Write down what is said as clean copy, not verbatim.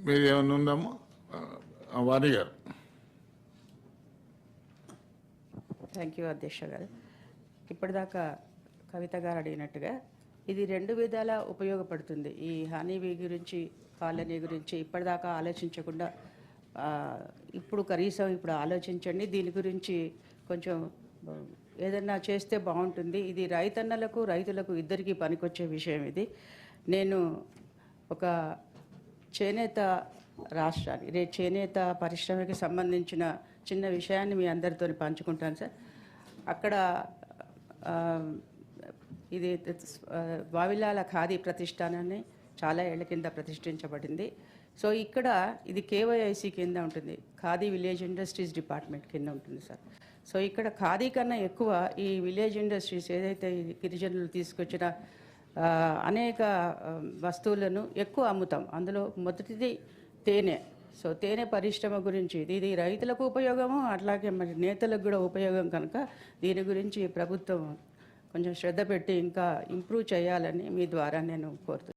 మీరు ఏమన్నా ఉందమ్మా వాణి గారు? థ్యాంక్ యూ అధ్యక్ష గారు. ఇప్పటిదాకా కవిత గారు అడిగినట్టుగా ఇది రెండు విధాలా ఉపయోగపడుతుంది. ఈ హనీబీ గురించి, కాలనీ గురించి ఇప్పటిదాకా ఆలోచించకుండా ఇప్పుడు కనీసం ఇప్పుడు ఆలోచించండి, దీని గురించి కొంచెం ఏదన్నా చేస్తే బాగుంటుంది. ఇది రైతన్నలకు రైతులకు ఇద్దరికీ పనికొచ్చే విషయం. ఇది నేను ఒక చేనేత రాష్ట్రానికి చేనేత పరిశ్రమకి సంబంధించిన చిన్న విషయాన్ని మీ అందరితో పంచుకుంటాను సార్. అక్కడ ఇది వావిలాల ఖాదీ ప్రతిష్టానాన్ని చాలా ఏళ్ల కింద ప్రతిష్ఠించబడింది. సో ఇక్కడ ఇది కేవైఐసి కింద ఉంటుంది, ఖాదీ విలేజ్ ఇండస్ట్రీస్ డిపార్ట్మెంట్ కింద ఉంటుంది సార్. సో ఇక్కడ ఖాదీ కన్నా ఎక్కువ ఈ విలేజ్ ఇండస్ట్రీస్ ఏదైతే గిరిజనులు తీసుకొచ్చిన అనేక వస్తువులను ఎక్కువ అమ్ముతాం. అందులో మొదటిది తేనె. సో తేనె పరిశ్రమ గురించి ఇది రైతులకు ఉపయోగము, అట్లాగే మరి నేతలకు కూడా ఉపయోగం కనుక దీని గురించి ప్రభుత్వం కొంచెం శ్రద్ధ పెట్టి ఇంకా ఇంప్రూవ్ చేయాలని మీ ద్వారా నేను కోరుతున్నాను.